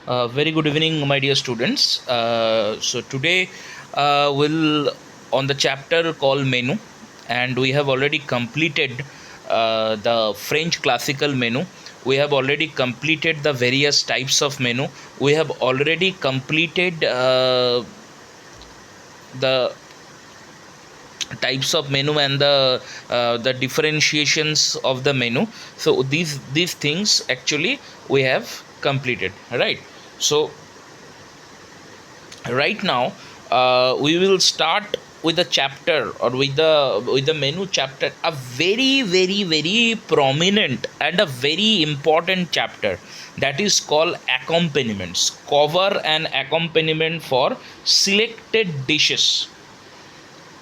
Very good evening, my dear students. So today we'll on the chapter called menu, and we have already completed the French classical menu. We have already completed the various types of menu. We have already completed the types of menu and the differentiations of the menu. So these things actually we have completed, right? So right now we will start with the chapter or with the menu chapter, a very prominent and a very important chapter, that is called accompaniments, cover and accompaniment for selected dishes.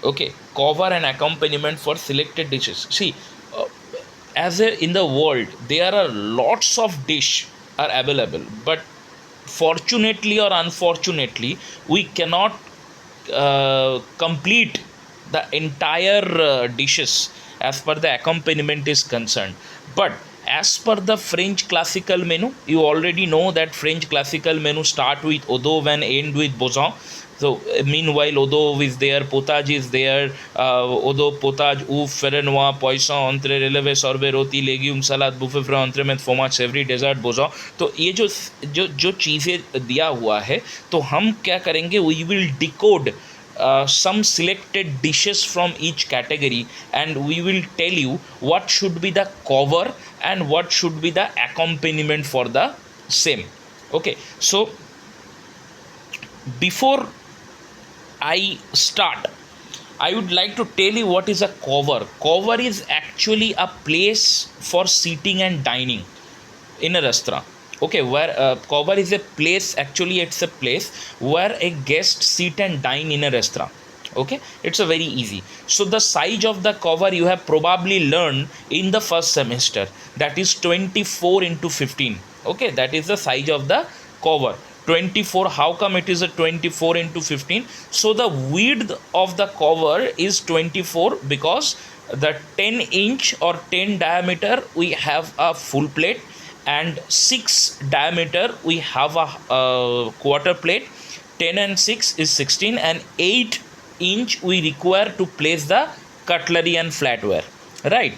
Okay, cover and accompaniment for selected dishes. See, uh, as a, in the world there are lots of dish are available, but fortunately or unfortunately we cannot complete the entire dishes as per the accompaniment is concerned. But as per the French classical menu, you already know that French classical menu start with odov and end with boursin. So meanwhile odov is there, potage is there, odov, potage, ouf, ferenois, poisson, entrée, relevé, sorbet, roti, légumes, salade, buffet Fra, entrée में fromage, savory, dessert, boursin. तो ये जो जो जो चीज़ें दिया हुआ है, तो हम क्या करेंगे, we will decode some selected dishes from each category, and we will tell you what should be the cover and what should be the accompaniment for the same. Okay, so before I start, I would like to tell you what is a cover. Cover is actually a place for seating and dining in a restaurant. Okay, where cover is a place, actually it's a place where a guest sit and dine in a restaurant. Okay, it's a very easy. So the size of the cover you have probably learned in the first semester, that is 24 into 15. Okay, that is the size of the cover. 24, how come it is a 24 into 15? So the width of the cover is 24 because the 10-inch or 10 diameter we have a full plate, and 6 diameter we have a quarter plate. 10 and 6 is 16, and 8-inch we require to place the cutlery and flatware, right?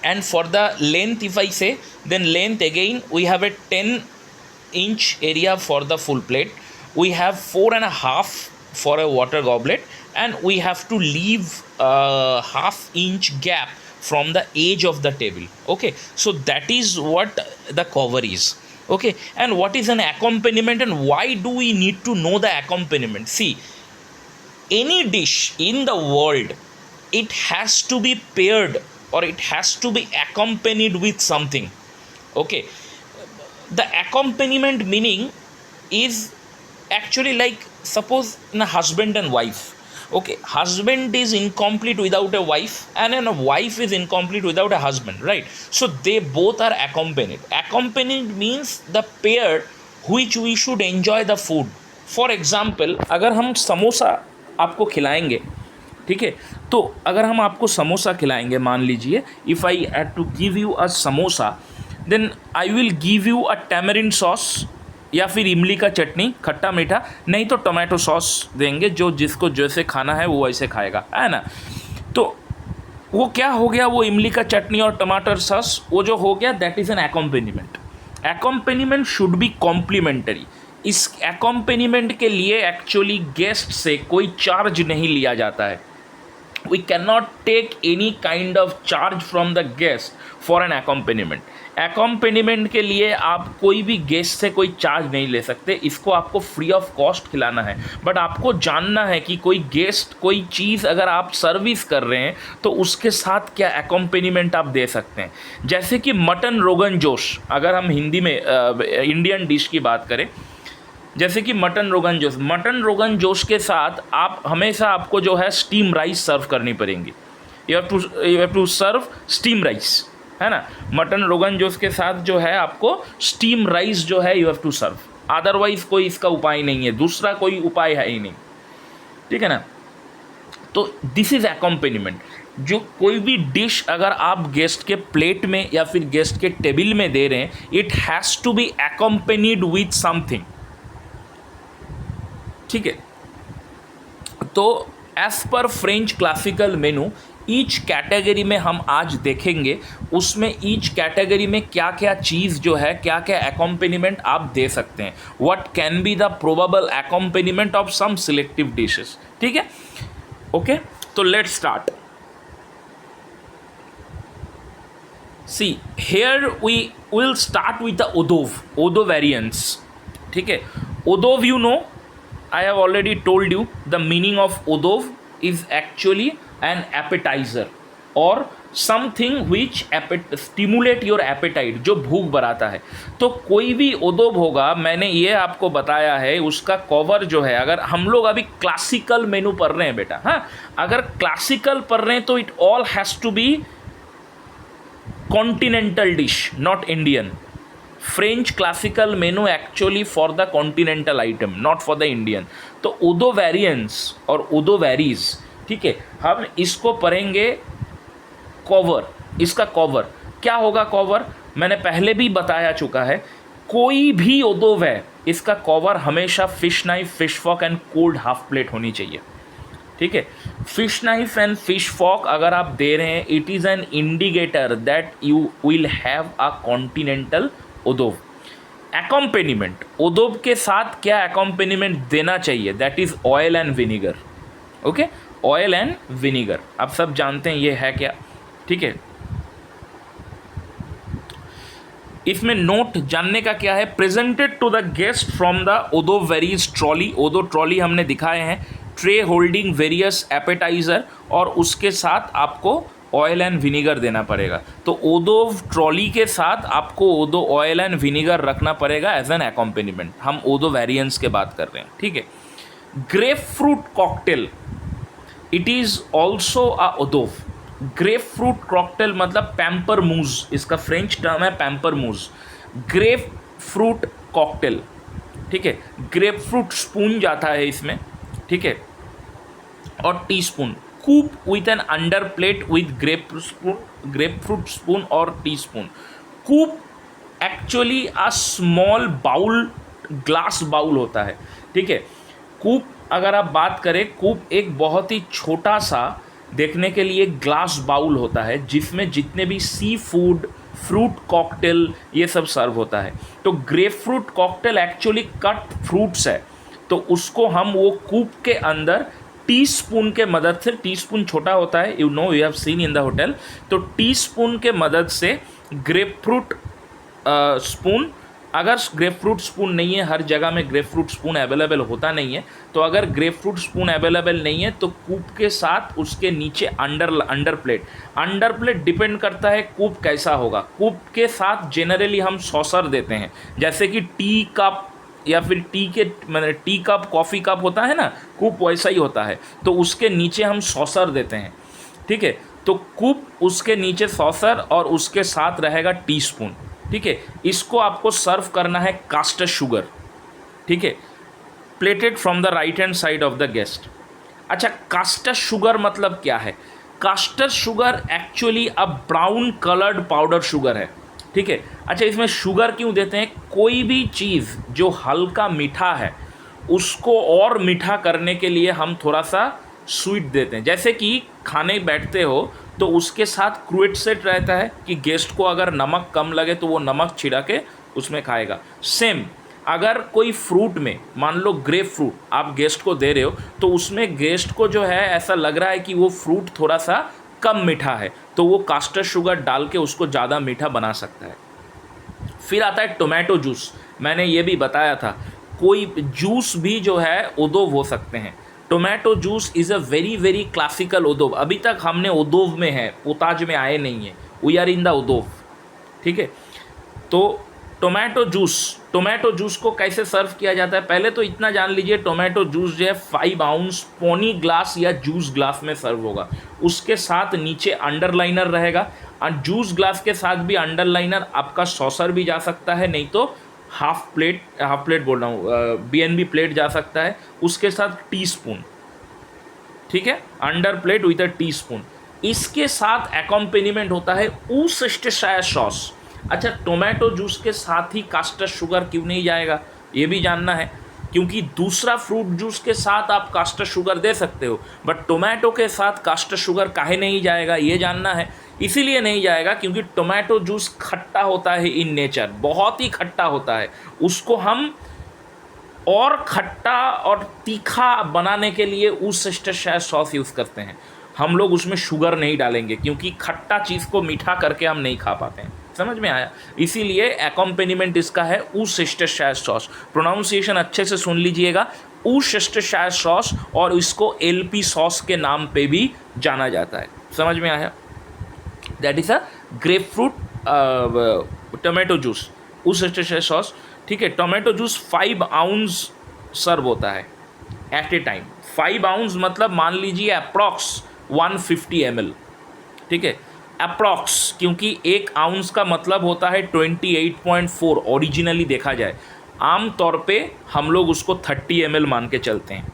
And for the length, if I say, then length again we have a 10-inch area for the full plate, we have 4.5 for a water goblet, and we have to leave a half-inch gap from the edge of the table. Okay, so that is what the cover is. Okay, and what is an accompaniment, and why do we need to know the accompaniment? See, any dish in the world, it has to be paired or it has to be accompanied with something. Okay, the accompaniment meaning is actually like, suppose in a husband and wife. Okay, husband is incomplete without a wife, and a wife is incomplete without a husband, right? So they both are accompanied. Accompanied means the pair which we should enjoy the food. For example, अगर हम समोसा आपको खिलाएंगे, ठीक है, तो अगर हम आपको समोसा खिलाएंगे, मान लीजिए if I had to give you a samosa, then I will give you a tamarind sauce या फिर इमली का चटनी, खट्टा मीठा, नहीं तो टोमेटो सॉस देंगे, जो जिसको जैसे खाना है वो वैसे खाएगा, है ना? तो वो क्या हो गया, वो इमली का चटनी और टमाटर सॉस वो जो हो गया, that is an accompaniment. Accompaniment should be complementary. इस एकम्पेनिमेंट के लिए एक्चुअली गेस्ट से कोई चार्ज नहीं लिया जाता है. We cannot take any kind of charge from the guest for an accompaniment. Accompaniment के लिए आप कोई भी गेस्ट से कोई चार्ज नहीं ले सकते, इसको आपको फ्री ऑफ कॉस्ट खिलाना है. बट आपको जानना है कि कोई गेस्ट कोई चीज़ अगर आप सर्विस कर रहे हैं तो उसके साथ क्या accompaniment आप दे सकते हैं. जैसे कि मटन रोगन जोश, अगर हम हिंदी में इंडियन डिश की बात करें, जैसे कि मटन रोगन जोश के साथ आप हमेशा आपको जो है स्टीम राइस सर्व करनी पड़ेंगी. You have to serve steam rice, है ना? मटन रोगन जोश के साथ जो है आपको स्टीम राइस जो है you have to serve, otherwise कोई इसका उपाय नहीं है, दूसरा कोई उपाय है ही नहीं, ठीक है ना? तो दिस इज accompaniment. जो कोई भी डिश अगर आप गेस्ट के प्लेट में या फिर गेस्ट के टेबल में दे रहे हैं, it has to be accompanied with something, ठीक है। तो as per French classical menu, each category में हम आज देखेंगे, उसमें ईच कैटेगरी में क्या क्या चीज़ जो है, क्या क्या एकम्पेनिमेंट आप दे सकते हैं, what can be the probable accompaniment of some selective dishes, ठीक है। ओके, तो let's start. See here we will start with the ओदो वेरिएंट्स, ठीक है। ओदोव, you know, I have already told you the meaning of odov is actually an appetizer or something which stimulate your appetite, जो भूख बढ़ाता है। तो कोई भी ओदोव होगा, मैंने ये आपको बताया है, उसका कवर जो है, अगर हम लोग अभी क्लासिकल मेनू पढ़ रहे हैं बेटा, हाँ, अगर क्लासिकल पढ़ रहे हैं तो it all has to be continental dish, not Indian. French classical menu actually for the continental item, not for the Indian. तो ओदो वेरिएंट्स और ओदो वेरीज, ठीक है, हम इसको पढ़ेंगे कवर। इसका कवर क्या होगा? कवर मैंने पहले भी बताया चुका है, कोई भी ओदोव है, इसका कवर हमेशा fish knife, fish Fock and cold half plate होनी चाहिए, ठीक है। Fish knife and fish Fock अगर आप दे रहे हैं, it is an indicator that you will have a continental ओदोव। एकम्पेनिमेंट, ओदोव के साथ क्या एकम्पेनिमेंट देना चाहिए? That is oil and vinegar, okay, oil and vinegar, आप सब जानते हैं ये है क्या, ठीक है। इसमें नोट जानने का क्या है? Presented to the guest from the ओदोव varies trolley. ओदो trolley हमने दिखाए हैं, ट्रे होल्डिंग वेरियस एपेटाइजर, और उसके साथ आपको ऑयल एंड विनीगर देना पड़ेगा। तो ओदो ट्रॉली के साथ आपको ओदो ऑयल एंड विनीगर रखना पड़ेगा एज एन एकम्पेनिमेंट। हम ओदो वेरिएंट्स के बात कर रहे हैं, ठीक है। Grapefruit cocktail, it is also a ओदोव। ग्रेप फ्रूट कॉकटेल मतलब पैम्पर मूज, इसका फ्रेंच टर्म है pamplemousse. Grapefruit cocktail, ठीक है। ग्रेप फ्रूट स्पून जाता है इसमें, ठीक है, और teaspoon. Coupe with an underplate with grapefruit spoon और teaspoon. Coupe actually a small bowl, glass bowl होता है, ठीक है। कूप अगर आप बात करें, कूप एक बहुत ही छोटा सा देखने के लिए ग्लास बाउल होता है, जिसमें जितने भी सी फूड, फ्रूट कॉकटेल, ये सब सर्व होता है। तो grep fruit cocktail actually cut fruits है, तो उसको हम वो कूप के अंदर टी स्पून के मदद से, टी स्पून छोटा होता है, you know, you have seen in the hotel, तो टी स्पून के मदद से ग्रेप फ्रूट स्पून, अगर ग्रेप फ्रूट स्पून नहीं है, हर जगह में ग्रेप फ्रूट स्पून अवेलेबल होता नहीं है, तो अगर ग्रेप फ्रूट स्पून अवेलेबल नहीं है तो कूप के साथ उसके नीचे अंडर प्लेट डिपेंड करता है कूप कैसा होगा। कूप के साथ जनरली हम सॉसर देते हैं, जैसे कि टी कप या फिर टी कप, कॉफ़ी कप होता है ना, कूप वैसा ही होता है, तो उसके नीचे हम सॉसर देते हैं, ठीक है। तो कूप, उसके नीचे सॉसर, और उसके साथ रहेगा टी स्पून, ठीक है। इसको आपको सर्व करना है कास्टर शुगर, ठीक है, plated from the right hand side of the guest. अच्छा, कास्टर शुगर मतलब क्या है? कास्टर शुगर एक्चुअली अ ब्राउन कलर्ड पाउडर शुगर है, ठीक है। अच्छा, इसमें शुगर क्यों देते हैं? कोई भी चीज़ जो हल्का मीठा है, उसको और मीठा करने के लिए हम थोड़ा सा स्वीट देते हैं। जैसे कि खाने बैठते हो तो उसके साथ क्रूएट सेट रहता है कि गेस्ट को अगर नमक कम लगे तो वो नमक छिड़ा के उसमें खाएगा। सेम अगर कोई फ्रूट में, मान लो ग्रेप फ्रूट आप गेस्ट को दे रहे हो, तो उसमें गेस्ट को जो है ऐसा लग रहा है कि वो फ्रूट थोड़ा सा कम मीठा है, तो वो कास्टर शुगर डाल के उसको ज़्यादा मीठा बना सकता है। फिर आता है टोमेटो जूस। मैंने ये भी बताया था, कोई जूस भी जो है ओदोव हो सकते हैं। Tomato juice is a very very classical ओदोव। अभी तक हमने ओदोव में है, पोताज में आए नहीं है, वी आर इन द ओदोव, ठीक है। तो टोमेटो जूस को कैसे सर्व किया जाता है? पहले तो इतना जान लीजिए, टोमेटो जूस जो है 5 आउंस पौनी ग्लास या जूस ग्लास में सर्व होगा। उसके साथ नीचे अंडरलाइनर रहेगा, और जूस ग्लास के साथ भी अंडरलाइनर, आपका सॉसर भी जा सकता है, नहीं तो हाफ प्लेट बोल रहा हूँ, BNB प्लेट जा सकता है। उसके साथ टी स्पून, ठीक है, under plate with a tea spoon. इसके साथ एकम्पेनिमेंट होता है ऊसेस्टरशायर सॉस। अच्छा, टोमेटो जूस के साथ ही कास्टर शुगर क्यों नहीं जाएगा, ये भी जानना है, क्योंकि दूसरा फ्रूट जूस के साथ आप कास्टर शुगर दे सकते हो, बट टोमेटो के साथ कास्टर शुगर काहे नहीं जाएगा, ये जानना है। इसीलिए नहीं जाएगा क्योंकि टोमेटो जूस खट्टा होता है इन नेचर, बहुत ही खट्टा होता है। उसको हम और खट्टा और तीखा बनाने के लिए ऊसेस्टरशायर सॉस यूज़ करते हैं। हम लोग उसमें शुगर नहीं डालेंगे क्योंकि खट्टा चीज़ को मीठा करके हम नहीं खा पाते हैं। समझ में आया? इसीलिए एकम्पेनिमेंट इसका है ऊसेस्टरशायर सॉस। प्रोनाउंसिएशन अच्छे से सुन लीजिएगा, ऊसेस्टरशायर सॉस, और इसको एलपी सॉस के नाम पे भी जाना जाता है। समझ में आया? That is a grapefruit tomato juice, Worcestershire sauce. ठीक है, टोमेटो जूस 5 आउंस सर्व होता है एट ए टाइम। 5 आउंस मतलब मान लीजिए अप्रॉक्स 150 ml। ठीक है, अप्रॉक्स, क्योंकि 1 आउंस का मतलब होता है 28.4 ओरिजिनली देखा जाए। आम तौर पे हम लोग उसको 30 ml मान के चलते हैं।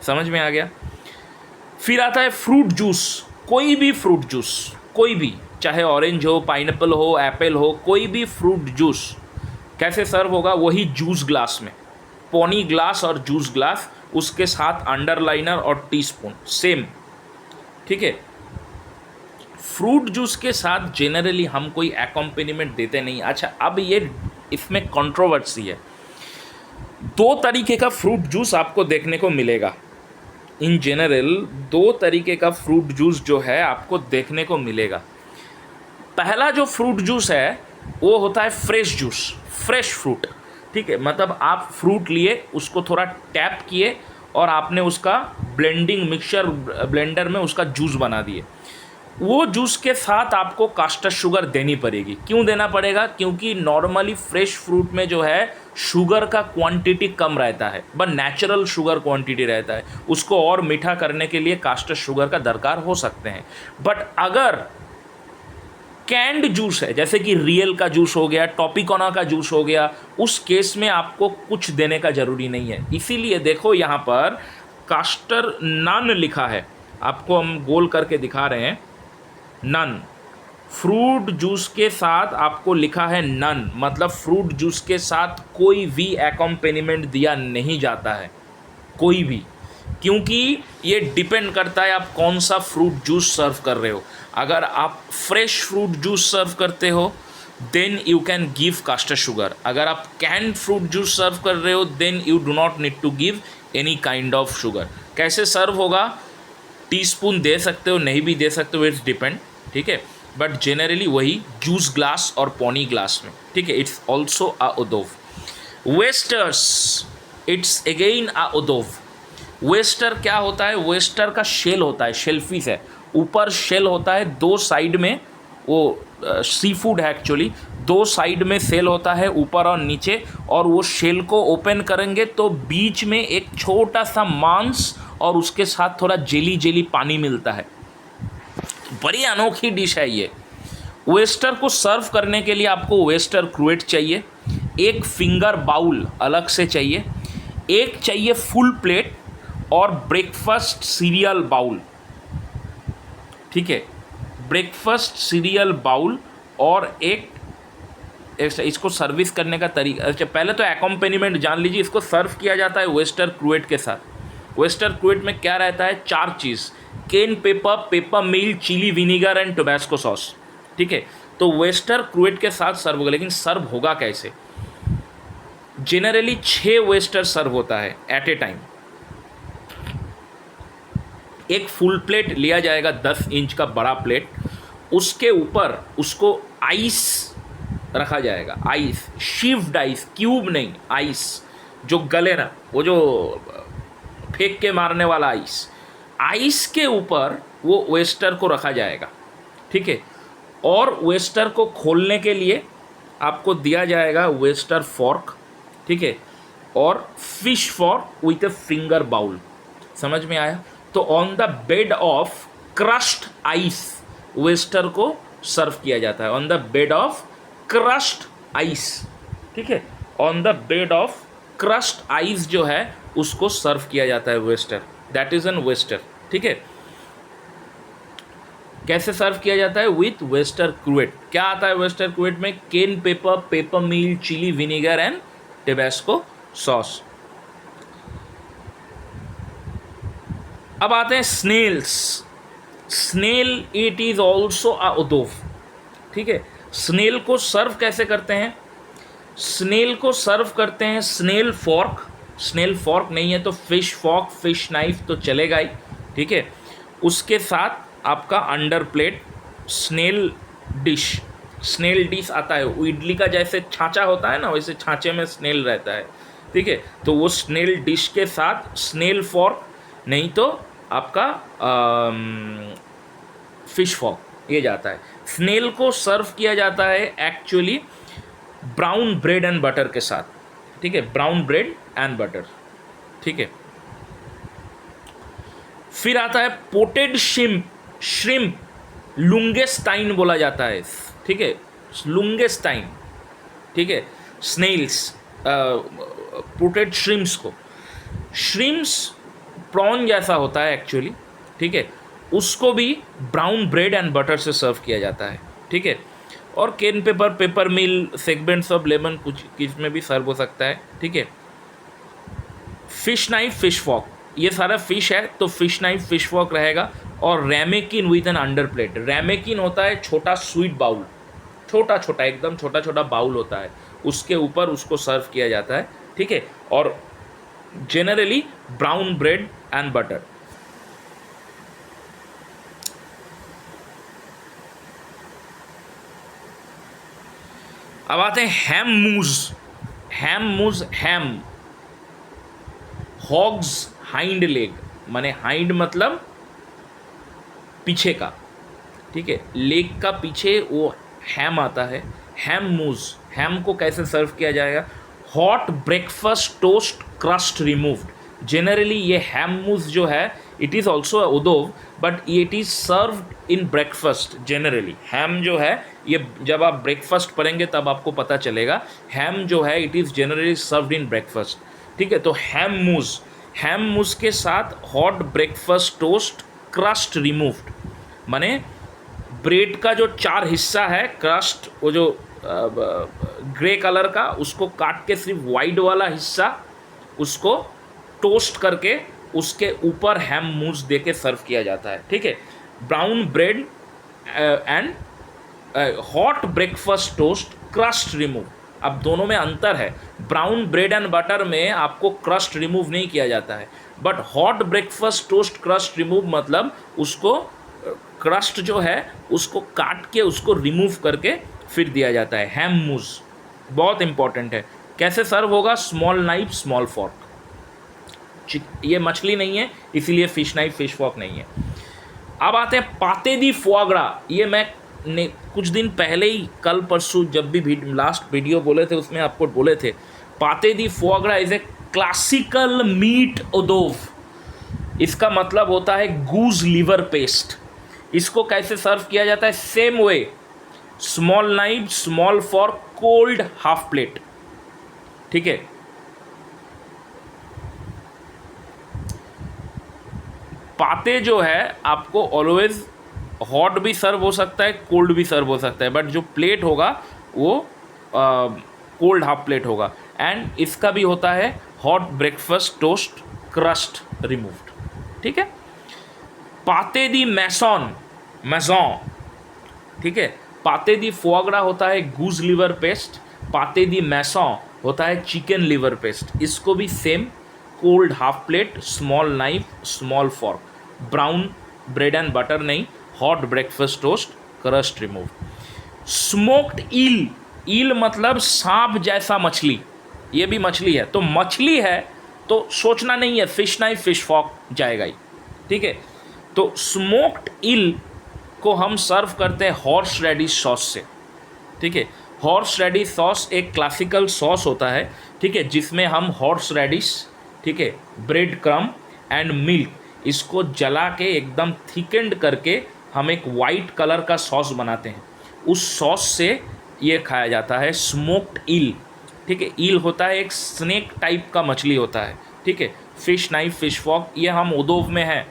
समझ में आ गया? फिर आता है फ्रूट जूस। कोई भी फ्रूट जूस, कोई भी, चाहे ऑरेंज हो, पाइनएप्पल हो, एप्पल हो, कोई भी फ्रूट जूस कैसे सर्व होगा? वही जूस ग्लास में, पौनी ग्लास और जूस ग्लास, उसके साथ अंडरलाइनर और टीस्पून, सेम। ठीक है, फ्रूट जूस के साथ जनरली हम कोई एकम्पेनिमेंट देते नहीं। अच्छा, अब ये इसमें कंट्रोवर्सी है। 2 तरीके का फ्रूट जूस आपको देखने को मिलेगा। इन जनरल 2 तरीके का फ्रूट जूस जो है आपको देखने को मिलेगा। पहला जो फ्रूट जूस है वो होता है फ्रेश जूस, फ्रेश फ्रूट। ठीक है, मतलब आप फ्रूट लिए, उसको थोड़ा टैप किए और आपने उसका ब्लेंडिंग मिक्सचर ब्लेंडर में उसका जूस बना दिए। वो जूस के साथ आपको कास्टर शुगर देनी पड़ेगी। क्यों देना पड़ेगा? क्योंकि नॉर्मली फ्रेश फ्रूट में जो है शुगर का क्वांटिटी कम रहता है, बट नेचुरल शुगर क्वांटिटी रहता है। उसको और मीठा करने के लिए कास्टर शुगर का दरकार हो सकते हैं। बट अगर कैंड जूस है, जैसे कि रियल का जूस हो गया, टॉपिकोना का जूस हो गया, उस केस में आपको कुछ देने का ज़रूरी नहीं है। इसीलिए देखो यहाँ पर कास्टर नन लिखा है, आपको हम गोल करके दिखा रहे हैं, नन। फ्रूट जूस के साथ आपको लिखा है नन, मतलब फ्रूट जूस के साथ कोई भी एकम्पेनिमेंट दिया नहीं जाता है, कोई भी, क्योंकि ये डिपेंड करता है आप कौन सा फ्रूट जूस सर्व कर रहे हो। अगर आप फ्रेश फ्रूट जूस सर्व करते हो then you can give caster sugar. अगर आप कैंड फ्रूट जूस सर्व कर रहे हो then you do not need to give any kind of sugar. कैसे सर्व होगा? टीस्पून दे सकते हो, नहीं भी दे सकते हो, इट्स डिपेंड। ठीक है, बट जेनरली वही जूस ग्लास और पॉनी ग्लास में। ठीक है, it's also a ओदोव। Wasters, it's again a ओदोव। Wester क्या होता है? वेस्टर का शेल होता है, शेलफिश है, ऊपर शेल होता है, 2 साइड में, वो सी फूड है एक्चुअली, 2 साइड में सेल होता है, ऊपर और नीचे, और वो शेल को ओपन करेंगे तो बीच में एक छोटा सा मांस और उसके साथ थोड़ा जेली जेली पानी मिलता है। बड़ी अनोखी डिश है ये। वेस्टर को सर्व करने के लिए आपको वेस्टर क्रूएट चाहिए, एक फिंगर बाउल अलग से चाहिए, एक चाहिए फुल प्लेट, और ब्रेकफास्ट सीरियल बाउल। ठीक है, ब्रेकफास्ट सीरियल बाउल और एक इसको सर्विस करने का तरीका। अच्छा, पहले तो एकम्पेनिमेंट जान लीजिए। इसको सर्व किया जाता है वेस्टर क्रूएट के साथ। वेस्टर क्रूएट में क्या रहता है? 4 चीज़, cayenne pepper, pepper mill, chilli vinegar and Tabasco sauce. ठीक है, तो वेस्टर क्रूएट के साथ सर्व होगा। लेकिन सर्व होगा कैसे? जनरली 6 वेस्टर सर्व होता है एट ए टाइम। एक फुल प्लेट लिया जाएगा, 10 इंच का बड़ा प्लेट, उसके ऊपर उसको आइस रखा जाएगा, आइस, शिफ्ड आइस, क्यूब नहीं, आइस जो गले ना, वो जो फेंक के मारने वाला आइस, आइस के ऊपर वो वेस्टर को रखा जाएगा। ठीक है, और वेस्टर को खोलने के लिए आपको दिया जाएगा वेस्टर फॉर्क। ठीक है, और fish fork with a finger bowl. समझ में आया? तो on the bed of crushed ice oyster को सर्व किया जाता है, on the bed of crushed ice. ठीक है, on the bed of crushed ice जो है उसको सर्व किया जाता है oyster, that is an oyster. ठीक है, कैसे सर्व किया जाता है? With oyster cruet. क्या आता है वेस्टर क्रूएट में? Cayenne pepper, pepper mill, chilli vinegar and Tabasco sauce. अब आते हैं snails. Snail it is also a उदोव। ठीक है, स्नेल को सर्व कैसे करते हैं? स्नेल को सर्व करते हैं स्नेल फॉर्क। स्नेल फॉर्क नहीं है तो फिश फॉर्क, फिश नाइफ तो चलेगा ही। ठीक है, उसके साथ आपका under plate snail dish. Snail dish आता है, वो इडली का जैसे छाँचा होता है ना, वैसे छाँचे में स्नेल रहता है। ठीक है, तो वो स्नेल डिश के साथ स्नेल फॉर्क, नहीं तो आपका फिश फॉर्क ये जाता है। स्नेल को सर्व किया जाता है actually brown bread and butter के साथ। ठीक है, ब्राउन ब्रेड एंड बटर। ठीक है, फिर आता है पोटेड श्रिम्प। श्रिम्प लुंगेस्टाइन बोला जाता है। ठीक है, लुंगेस्टाइन। ठीक है, स्नेल्स, पोटेड श्रिम्प्स को, श्रिम्प्स प्रॉन जैसा होता है एक्चुअली। ठीक है, उसको भी ब्राउन ब्रेड एंड बटर से सर्व किया जाता है। ठीक है, और cayenne pepper, pepper mill, segments of lemon कुछ इसमें भी सर्व हो सकता है। ठीक है, फिश नाइफ, फिश फॉर्क, ये सारा फिश है तो फिश नाइफ, फिश फॉर्क रहेगा। और रैमेकिन विद एन अंडर प्लेट। रैमेकिन होता है छोटा स्वीट बाउल, छोटा छोटा एकदम छोटा छोटा बाउल होता है, उसके ऊपर उसको सर्व किया जाता है। ठीक है, और generally brown bread and butter. अब आते हैं हैम मूज। हैम मूज, हैम हॉग्स हाइंड लेग, माने हाइंड मतलब पीछे का। ठीक है, लेग का पीछे वो हैम आता है, हैम मूज। हैम को कैसे सर्व किया जाएगा? Hot breakfast toast crust removed. Generally ये हैम मूज जो है इट इज़ ऑल्सो उदोव, but it is served in breakfast. Generally ham जो है ये जब आप ब्रेकफास्ट पढ़ेंगे तब आपको पता चलेगा। हैम जो है it is generally served in breakfast. ठीक है, तो हैम मूज, हैम मूज के साथ hot breakfast toast crust removed, माने ब्रेड का जो 4 हिस्सा है, क्रस्ट वो जो ग्रे कलर का, उसको काट के सिर्फ वाइट वाला हिस्सा उसको टोस्ट करके उसके ऊपर हैम मूज दे के सर्व किया जाता है। ठीक है, brown bread and hot breakfast toast crust remove. अब दोनों में अंतर है। ब्राउन ब्रेड एंड बटर में आपको क्रस्ट रिमूव नहीं किया जाता है, but hot breakfast toast crust remove मतलब उसको क्रस्ट जो है उसको काट के उसको रिमूव करके फिर दिया जाता है। हैम मूज बहुत इंपॉर्टेंट है। कैसे सर्व होगा? Small knife, small fork. ये मछली नहीं है इसीलिए फिश नाइफ, फिश फॉर्क नहीं है। अब आते हैं पाते दी फोआग्रा। ये मैं ने कुछ दिन पहले ही, कल परसों जब भी लास्ट वीडियो बोले थे उसमें आपको बोले थे, पाते दी फोआग्रा इज ए क्लासिकल मीट ओदोव। इसका मतलब होता है गूज लिवर पेस्ट। इसको कैसे सर्व किया जाता है? Same way, small knife, small fork, cold half plate. ठीक है, पाते जो है आपको ऑलवेज हॉट भी सर्व हो सकता है, कोल्ड भी सर्व हो सकता है, बट जो प्लेट होगा वो कोल्ड हाफ प्लेट होगा। एंड इसका भी होता है hot breakfast toast crust removed. ठीक है, पाते दी मैसॉन, मैजॉन। ठीक है, पाते दी फोआग्रा होता है गूज लिवर पेस्ट, पाते दी मैसॉन होता है चिकन लिवर पेस्ट। इसको भी same, cold half plate, small knife, small fork, brown bread and butter नहीं, hot breakfast toast crust remove. Smoked eel, eel मतलब सांप जैसा मछली। ये भी मछली है, तो मछली है तो सोचना नहीं है फिश नाइफ, फिश फॉर्क जाएगा ही। ठीक है, तो स्मोक्ड ईल को हम सर्व करते हैं हॉर्स रेडिश सॉस से। ठीक है, हॉर्स रेडिश सॉस एक क्लासिकल सॉस होता है। ठीक है, जिसमें हम हॉर्स रेडिश, ठीक है, ब्रेड क्रम एंड मिल्क, इसको जला के एकदम थिकेंड करके हम एक वाइट कलर का सॉस बनाते हैं। उस सॉस से ये खाया जाता है स्मोक्ड ईल। ठीक है, ईल होता है एक स्नेक टाइप का मछली होता है। ठीक है, फिश नाइफ, फिश फॉर्क ये हम उदोव में है।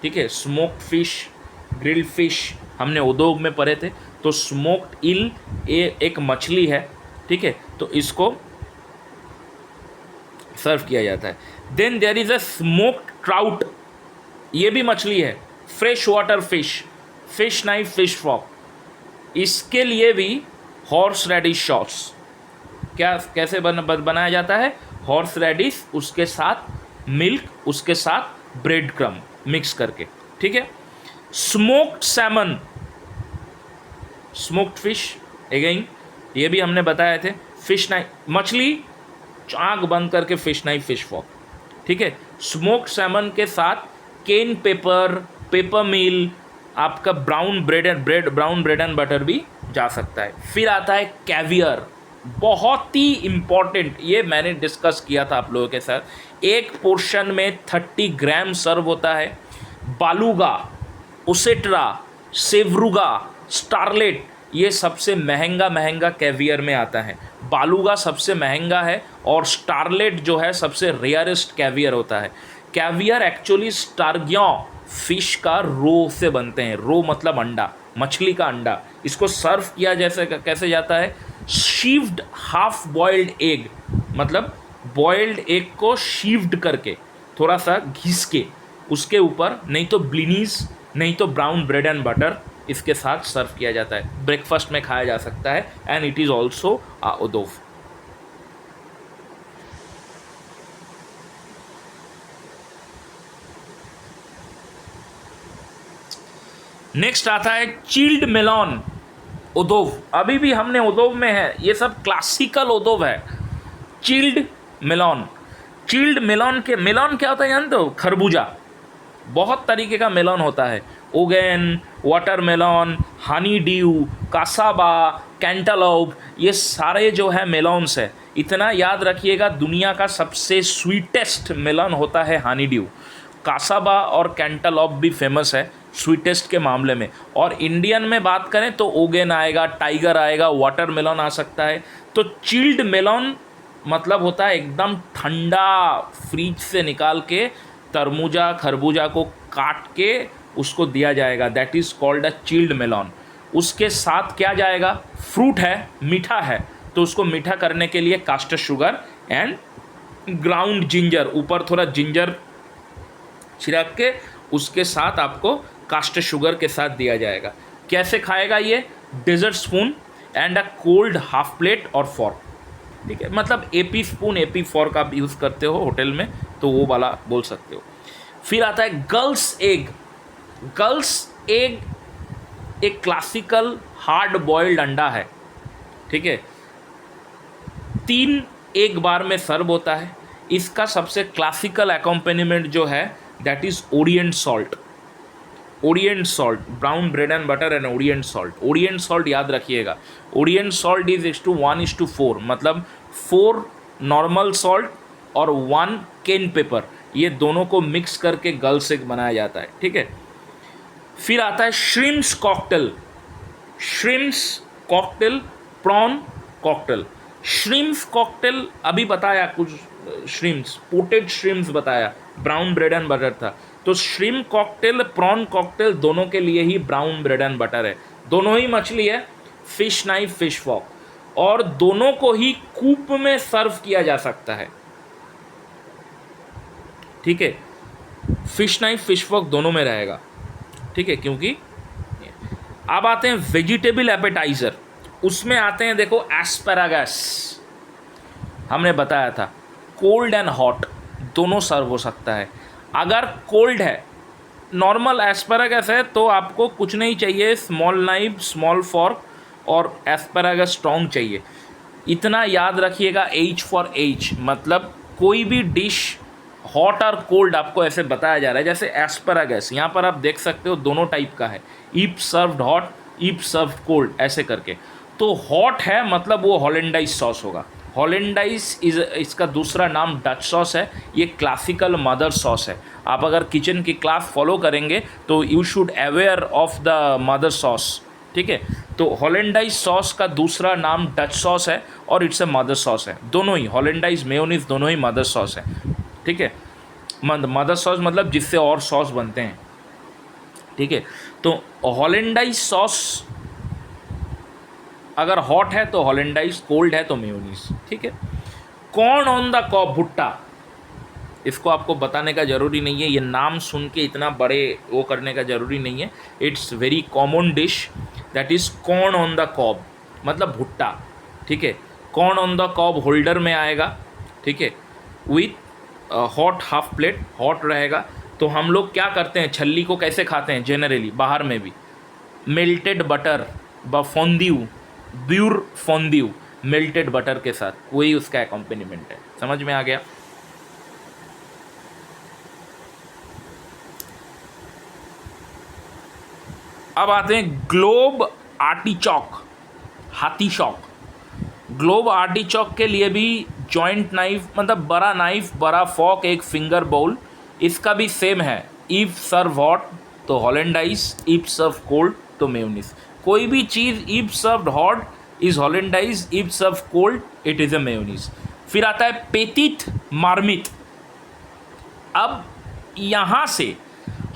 ठीक है, स्मोक्ड फिश, ग्रिल्ड फिश, हमने उद्योग में पढ़े थे। तो स्मोक्ड इल एक मछली है, ठीक है, तो इसको सर्व किया जाता है। Then there is a smoked trout, ये भी मछली है, fresh water fish, fish knife fish fork, इसके लिए भी हॉर्स रेडिश सॉस क्या कैसे बनाया जाता है, हॉर्स रेडिश, उसके साथ मिल्क, उसके साथ ब्रेड क्रम मिक्स करके, ठीक है। Smoked Simon, smoked fish, again ये भी हमने बताए थे, फिश नाइफ, मछली आँख बंद करके फिश नाइफ फिश फॉक, ठीक है। स्मोक्ड सैमन के साथ केन पेपर, पेपर मिल, आपका ब्राउन ब्रेड एंड बटर भी जा सकता है। फिर आता है कैवियर, बहुत ही इम्पॉर्टेंट, ये मैंने डिस्कस किया था आप लोगों के साथ। एक पोर्शन में 30 ग्राम सर्व होता है। बालूगा, ओसेट्रा, सेवरुगा, स्टारलेट, ये सबसे महंगा कैवियर में आता है। बालूगा सबसे महंगा है और स्टारलेट जो है सबसे रेयरेस्ट कैवियर होता है। कैवियर एक्चुअली स्टारग्यों फिश का रो से बनते हैं, रो मतलब अंडा, मछली का अंडा। इसको सर्व किया जैसे कैसे जाता है, शीव्ड हाफ बॉइल्ड एग, मतलब बॉइल्ड एग को शीव्ड करके थोड़ा सा घिस के उसके ऊपर, नहीं तो ब्लिनीज, नहीं तो ब्राउन ब्रेड एंड बटर, इसके साथ सर्व किया जाता है। ब्रेकफास्ट में खाया जा सकता है एंड इट इज़ ऑल्सो उदोव। नेक्स्ट आता है चिल्ड मेलॉन, उदोव। अभी भी हमने उदोव में है, ये सब क्लासिकल उदोव है। चिल्ड मेलॉन, चिल्ड मेलॉन के, मेलॉन क्या होता है जानते हो, खरबूजा। बहुत तरीके का मेलॉन होता है, ओगेन, वाटरमेलॉन, हनी ड्यू, कासाबा, कैंटालौप, ये सारे जो है मेलॉन्स है। इतना याद रखिएगा, दुनिया का सबसे स्वीटेस्ट मेलॉन होता है हनी ड्यू। कासाबा और कैंटालौप भी फेमस है स्वीटेस्ट के मामले में। और इंडियन में बात करें तो ओगेन आएगा, टाइगर आएगा, वाटरमेलॉन आ सकता है। तो चिल्ड मेलॉन मतलब होता है एकदम ठंडा, फ्रिज से निकाल के तरबूजा खरबूजा को काट के उसको दिया जाएगा, that is called a chilled melon. उसके साथ क्या जाएगा, फ्रूट है, मीठा है, तो उसको मीठा करने के लिए caster sugar and ground ginger, ऊपर थोड़ा जिंजर छिड़क के उसके साथ आपको कास्टर शुगर के साथ दिया जाएगा। कैसे खाएगा ये, dessert spoon and a cold half plate और फॉर्क, ठीक है। मतलब एपी स्पून एपी फॉर्क आप यूज़ करते हो होटल में तो वो वाला बोल सकते हो। फिर आता है गर्ल्स एग। गर्ल्स एग एक क्लासिकल हार्ड बॉइल्ड अंडा है, ठीक है। 3 एक बार में सर्व होता है। इसका सबसे क्लासिकल अकम्पेनिमेंट जो है that is Orient salt. Orient salt, brown bread and butter and Orient salt. Orient salt याद रखिएगा, ओरिएंट सॉल्ट इज 1:4, मतलब 4 नॉर्मल सॉल्ट और 1 केन पेपर, ये दोनों को मिक्स करके गर्ल्स एग बनाया जाता है, ठीक है। फिर आता है shrimps cocktail. Shrimps cocktail, prawn cocktail. Shrimps cocktail अभी बताया कुछ, श्रिम्स पोटेड श्रिम्स बताया, ब्राउन ब्रेड एंड बटर था। तो श्रिम्प कॉकटेल, प्रॉन कॉकटेल दोनों के लिए ही ब्राउन ब्रेड एंड बटर है। दोनों ही मछली है, फिश नाइफ फिश फॉक, और दोनों को ही कूप में सर्व किया जा सकता है, ठीक है। फिश नाइफ फिश फॉक दोनों में रहेगा, ठीक है, क्योंकि अब आते हैं वेजिटेबल एपेटाइजर। उसमें आते हैं देखो एस्पैरागस, हमने बताया था कोल्ड एंड हॉट दोनों सर्व हो सकता है। अगर कोल्ड है, नॉर्मल एस्पैरागस है, तो आपको कुछ नहीं चाहिए, स्मॉल नाइफ स्मॉल फॉर्क और एस्पैरागस स्ट्रॉन्ग चाहिए। इतना याद रखिएगा, H फॉर H, मतलब कोई भी डिश हॉट और कोल्ड आपको ऐसे बताया जा रहा है। जैसे एस्पैरागस यहाँ पर आप देख सकते हो दोनों टाइप का है, ईप सर्व्ड हॉट, ईप सर्व्ड कोल्ड, ऐसे करके। तो हॉट है मतलब वो हॉलैंडाइज सॉस होगा। हॉलैंडाइज इसका दूसरा नाम डच सॉस है, ये क्लासिकल मदर सॉस है। आप अगर किचन की क्लास फॉलो करेंगे तो you should aware of the mother sauce, ठीक है। तो हॉलैंडाइज सॉस का दूसरा नाम डच सॉस है और इट्स ए मदर सॉस है। दोनों ही हॉलैंडाइज मेयोनीज दोनों ही मदर सॉस है, ठीक है। मदर सॉस मतलब जिससे और सॉस बनते हैं, ठीक है। तो हॉलैंडाइज सॉस अगर हॉट है तो हॉलैंडाइज, कोल्ड है तो मेयोनीज, ठीक है। कॉर्न ऑन द कॉब, भुट्टा, इसको आपको बताने का ज़रूरी नहीं है, ये नाम सुन के इतना बड़े वो करने का ज़रूरी नहीं है। It's very common dish, that is corn on the cob, मतलब भुट्टा, ठीक है। Corn on the cob holder में आएगा, ठीक है, with hot half plate, hot रहेगा। तो हम लोग क्या करते हैं, छल्ली को कैसे खाते हैं जनरली बाहर में भी, मेल्टेड बटर ब fondue, Bure fondue, melted butter के साथ, वही उसका एकम्पेनिमेंट है। समझ में आ गया? अब आते हैं ग्लोब आर्टिचॉक, हाथी शॉक। ग्लोब आर्टिचॉक के लिए भी जॉइंट नाइफ, मतलब बड़ा नाइफ, बड़ा फॉक, एक फिंगर बाउल, इसका भी सेम है। इफ सर्व हॉट तो हॉलैंडाइज, इफ सर्व कोल्ड तो मेयोनीज। कोई भी चीज़ if served hot is hollandaise, if serve cold it is a mayonnaise. फिर आता है पेटिट मार्मिट। अब यहाँ से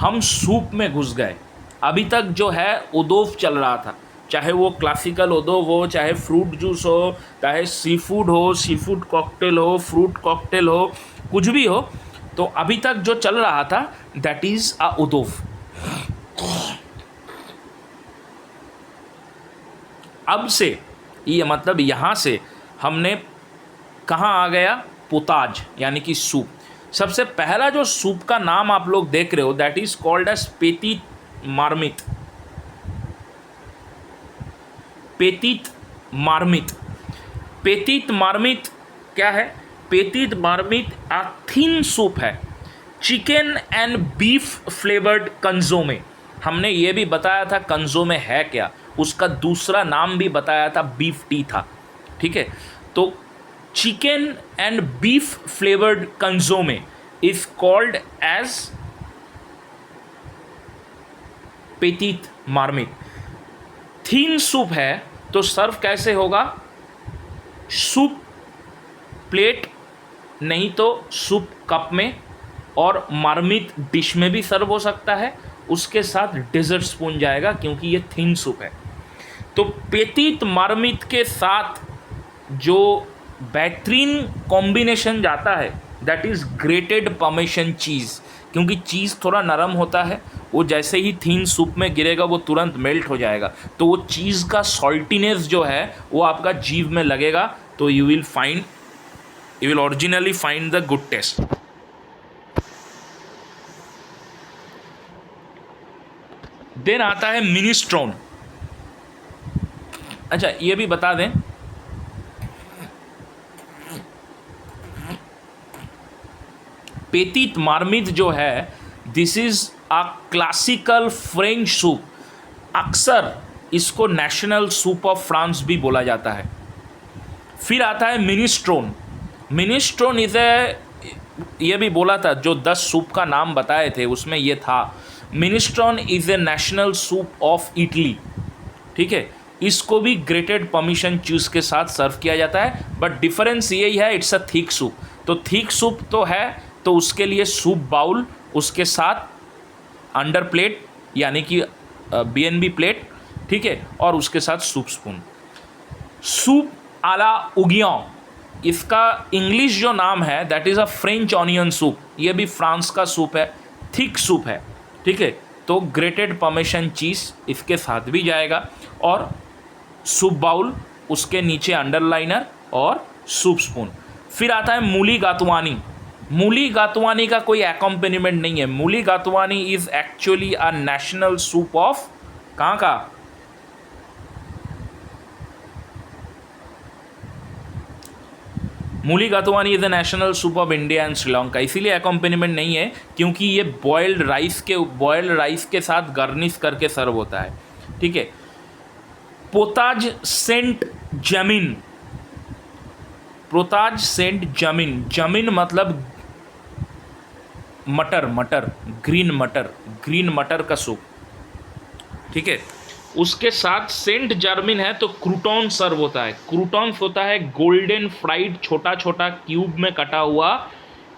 हम सूप में घुस गए। अभी तक जो है उदोफ चल रहा था, चाहे वो क्लासिकल उदोफ हो, चाहे फ्रूट जूस हो, चाहे सी फूड हो, सी फूड कॉकटेल हो, फ्रूट कॉकटेल हो, कुछ भी हो। तो अभी तक जो चल रहा था दैट इज़ अ उदोफ। अब से ये मतलब यहाँ से हमने कहाँ आ गया, पोताज, यानी कि सूप। सबसे पहला जो सूप का नाम आप लोग देख रहे हो that is called as petite marmite. Petite marmite, petite marmite क्या है? Petite marmite a thin soup है, chicken and beef flavoured consomme. हमने ये भी बताया था कंजोमे है क्या, उसका दूसरा नाम भी बताया था, बीफ टी था, ठीक है। तो chicken and beef flavoured consomme is called as petite marmite. Thin soup है तो सर्व कैसे होगा? सूप प्लेट नहीं तो सूप कप में, और मार्मिट डिश में भी सर्व हो सकता है, उसके साथ डेजर्ट स्पून जाएगा क्योंकि ये थिन सूप है। तो पेटिट मार्मिट के साथ जो बेहतरीन कॉम्बिनेशन जाता है that is grated Parmesan cheese, क्योंकि चीज़ थोड़ा नरम होता है, वो जैसे ही थिन सूप में गिरेगा वो तुरंत मेल्ट हो जाएगा, तो वो चीज़ का सॉल्टीनेस जो है वो आपका जीभ में लगेगा, तो you will originally find the good taste. Then आता है मिनीस्ट्रोन। अच्छा ये भी बता दें, पेटिट मार्मिट जो है this is a classical French soup. अक्सर इसको नेशनल सूप ऑफ फ्रांस भी बोला जाता है। फिर आता है मिनीस्ट्रोन। मिनीस्ट्रोन इज ए, ये भी बोला था, जो 10 सूप का नाम बताए थे उसमें ये था। Minestrone is a national soup of Italy, ठीक है। इसको भी ग्रेटेड पार्मेसन चीज़ के साथ सर्व किया जाता है, बट डिफरेंस यही है, इट्स अ थिक सूप। तो थिक सूप तो है, तो उसके लिए सूप बाउल, उसके साथ अंडर प्लेट यानी कि BNB प्लेट, ठीक है, और उसके साथ सूप स्पून। सूप आला उगियां, इसका इंग्लिश जो नाम है that is a French onion soup. ये भी फ्रांस का सूप है, थिक सूप है, ठीक है। तो ग्रेटेड पार्मेसन चीज़ इसके साथ भी जाएगा, और सूप बाउल, उसके नीचे अंडरलाइनर और सूप स्पून। फिर आता है मूली गातवानी। मूली गातवानी का कोई एकम्पेनिमेंट नहीं है। Mulligatawny is actually a national soup of कहाँ का? Mulligatawny is a national soup of India and Sri Lanka. इसीलिए एकम्पेनिमेंट नहीं है क्योंकि ये बॉयल्ड राइस के साथ गार्निश करके सर्व होता है, ठीक है। पोताज सेंट जमीन, पोताज सेंट जमीन, जमीन मतलब मटर, ग्रीन मटर का सूप, ठीक है। उसके साथ सेंट जर्मिन है तो क्रूटॉन सर्व होता है। क्रूटॉन्स होता है गोल्डन फ्राइड छोटा छोटा क्यूब में कटा हुआ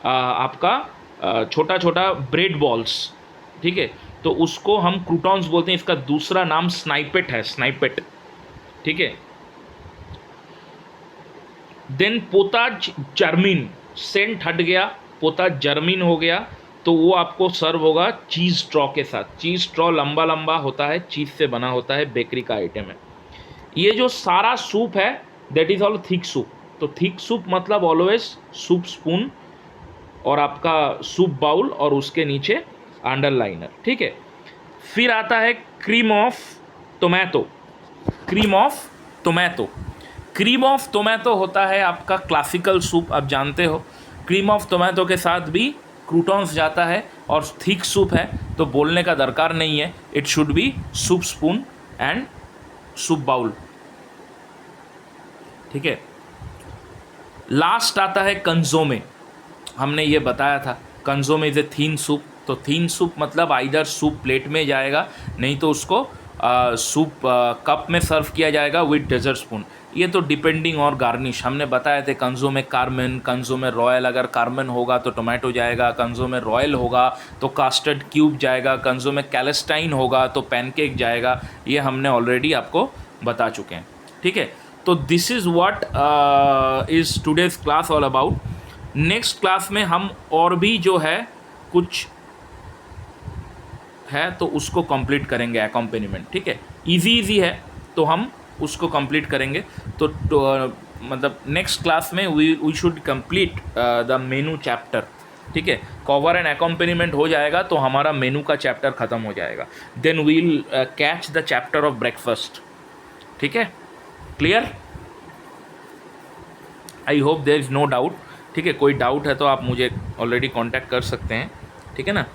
आपका छोटा छोटा ब्रेड बॉल्स, ठीक है। तो उसको हम क्रूटॉन्स बोलते हैं। इसका दूसरा नाम स्नाइपेट है, स्नाइपेट, ठीक है। देन पोताज जर्मीन, सेंट हट गया, पोताज जर्मीन हो गया, तो वो आपको सर्व होगा चीज़ स्ट्रॉ के साथ। चीज़ स्ट्रॉ लंबा लंबा होता है, चीज़ से बना होता है, बेकरी का आइटम है। ये जो सारा सूप है that is all thick soup. तो थिक सूप मतलब ऑलवेज सूप स्पून और आपका सूप बाउल और उसके नीचे अंडरलाइनर, ठीक है। फिर आता है cream of tomato. Cream of tomato, cream of tomato होता है आपका क्लासिकल सूप, आप जानते हो। क्रीम ऑफ टोमेटो के साथ भी क्रूटॉन्स जाता है और थिक सूप है, तो बोलने का दरकार नहीं है, it should be soup spoon and soup bowl, ठीक है। लास्ट आता है कंजोमे। हमने ये बताया था कंजोमे इज ए थीन सूप। तो थीन सूप मतलब आइदर सूप प्लेट में जाएगा, नहीं तो उसको सूप कप में सर्व किया जाएगा विद डेजर्ट स्पून। ये तो डिपेंडिंग और गार्निश हमने बताए थे। कंजोमे कार्मेन, कंजोमे रॉयल, अगर कार्मेन होगा तो टोमेटो जाएगा, कंजोमे रॉयल होगा तो कास्टर्ड क्यूब जाएगा, कंजोमे कैलेस्टाइन होगा तो पैनकेक जाएगा। ये हमने ऑलरेडी आपको बता चुके हैं, ठीक है। तो this is what is today's class all about. Next class में हम और भी जो है कुछ है तो उसको कंप्लीट करेंगे, अकम्पेनिमेंट, ठीक है। इजी है तो हम उसको कंप्लीट करेंगे। तो मतलब नेक्स्ट क्लास में we should complete the menu chapter, ठीक है। कवर एंड अकम्पेनिमेंट हो जाएगा तो हमारा मेनू का चैप्टर ख़त्म हो जाएगा। Then we'll catch the chapter of breakfast, ठीक है। Clear? I hope there is no doubt, ठीक है। कोई डाउट है तो आप मुझे ऑलरेडी कांटेक्ट कर सकते हैं, ठीक है ना।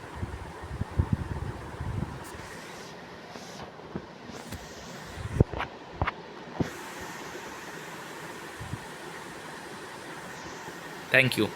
Thank you.